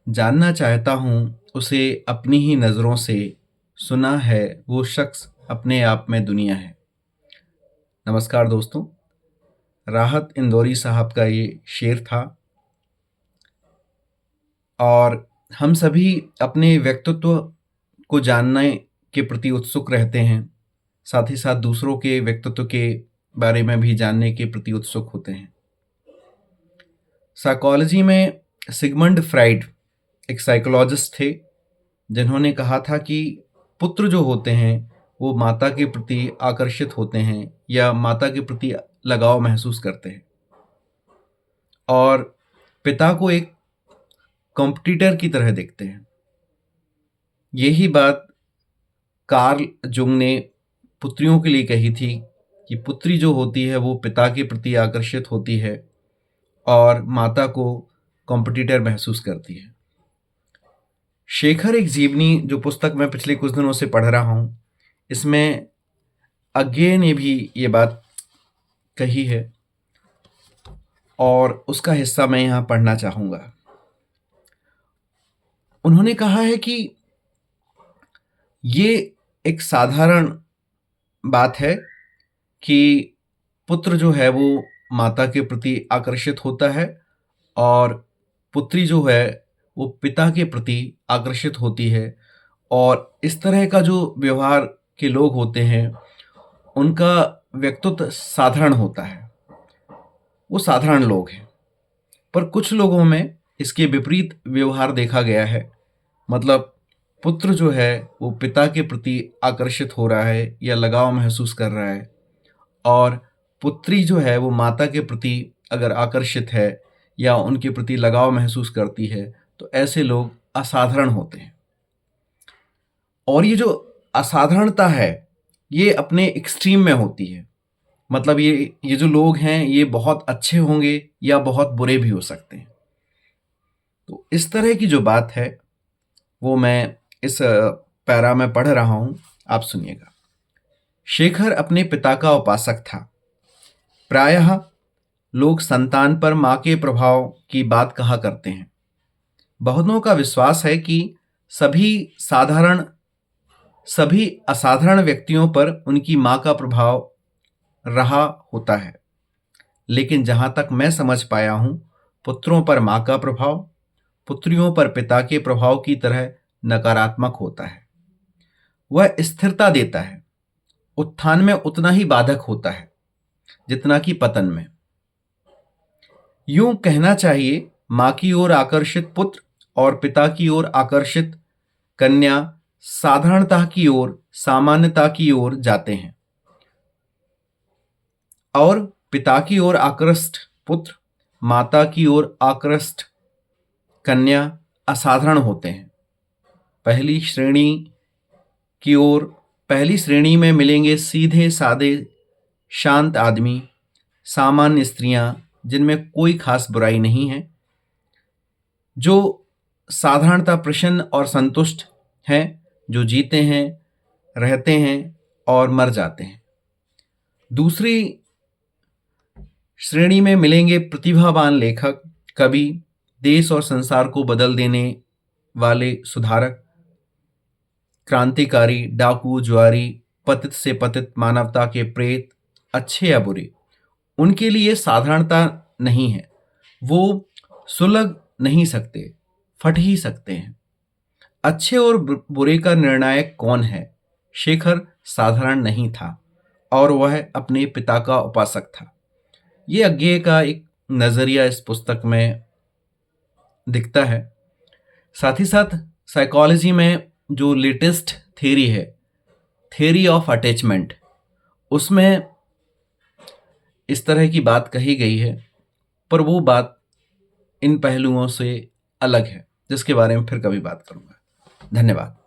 जानना चाहता हूँ उसे अपनी ही नज़रों से, सुना है वो शख्स अपने आप में दुनिया है। नमस्कार दोस्तों, राहत इंदौरी साहब का ये शेर था और हम सभी अपने व्यक्तित्व को जानने के प्रति उत्सुक रहते हैं। साथ ही साथ दूसरों के व्यक्तित्व के बारे में भी जानने के प्रति उत्सुक होते हैं। साइकोलॉजी में सिगमंड फ्राइड एक साइकोलॉजिस्ट थे जिन्होंने कहा था कि पुत्र जो होते हैं वो माता के प्रति आकर्षित होते हैं या माता के प्रति लगाव महसूस करते हैं और पिता को एक कॉम्पिटिटर की तरह देखते हैं। यही बात कार्ल जुंग ने पुत्रियों के लिए कही थी कि पुत्री जो होती है वो पिता के प्रति आकर्षित होती है और माता को कॉम्पिटिटर महसूस करती है। शेखर एक जीवनी जो पुस्तक मैं पिछले कुछ दिनों से पढ़ रहा हूँ, इसमें अज्ञे ने भी ये बात कही है और उसका हिस्सा मैं यहाँ पढ़ना चाहूँगा। उन्होंने कहा है कि ये एक साधारण बात है कि पुत्र जो है वो माता के प्रति आकर्षित होता है और पुत्री जो है वो पिता के प्रति आकर्षित होती है और इस तरह का जो व्यवहार के लोग होते हैं उनका व्यक्तित्व साधारण होता है, वो साधारण लोग हैं। पर कुछ लोगों में इसके विपरीत व्यवहार देखा गया है। मतलब पुत्र जो है वो पिता के प्रति आकर्षित हो रहा है या लगाव महसूस कर रहा है और पुत्री जो है वो माता के प्रति अगर आकर्षित है या उनके प्रति लगाव महसूस करती है तो ऐसे लोग असाधारण होते हैं। और ये जो असाधारणता है ये अपने एक्सट्रीम में होती है। मतलब ये जो लोग हैं ये बहुत अच्छे होंगे या बहुत बुरे भी हो सकते हैं। तो इस तरह की जो बात है वो मैं इस पैरा में पढ़ रहा हूं, आप सुनिएगा। शेखर अपने पिता का उपासक था। प्रायः लोग संतान पर मां के प्रभाव की बात कहा करते हैं। बहुतों का विश्वास है कि सभी असाधारण व्यक्तियों पर उनकी मां का प्रभाव रहा होता है। लेकिन जहां तक मैं समझ पाया हूं, पुत्रों पर मां का प्रभाव पुत्रियों पर पिता के प्रभाव की तरह नकारात्मक होता है। वह स्थिरता देता है, उत्थान में उतना ही बाधक होता है जितना कि पतन में। यूं कहना चाहिए, मां की ओर आकर्षित पुत्र और पिता की ओर आकर्षित कन्या साधारणता की ओर, सामान्यता की ओर जाते हैं और पिता की ओर आकृष्ट पुत्र, माता की ओर आकृष्ट कन्या असाधारण होते हैं। पहली श्रेणी में मिलेंगे सीधे साधे शांत आदमी, सामान्य स्त्रियां जिनमें कोई खास बुराई नहीं है, जो साधारणता प्रसन्न और संतुष्ट हैं, जो जीते हैं, रहते हैं और मर जाते हैं। दूसरी श्रेणी में मिलेंगे प्रतिभावान लेखक, कवि, देश और संसार को बदल देने वाले सुधारक, क्रांतिकारी, डाकू, जुआरी, पतित से पतित मानवता के प्रेत, अच्छे या बुरे। उनके लिए साधारणता नहीं है, वो सुलग नहीं सकते, फट ही सकते हैं। अच्छे और बुरे का निर्णायक कौन है? शेखर साधारण नहीं था और वह अपने पिता का उपासक था। ये अज्ञेय का एक नजरिया इस पुस्तक में दिखता है। साथ ही साथ साइकोलॉजी में जो लेटेस्ट थ्योरी है, थ्योरी ऑफ अटैचमेंट, उसमें इस तरह की बात कही गई है, पर वो बात इन पहलुओं से अलग है जिसके बारे में फिर कभी बात करूंगा। धन्यवाद।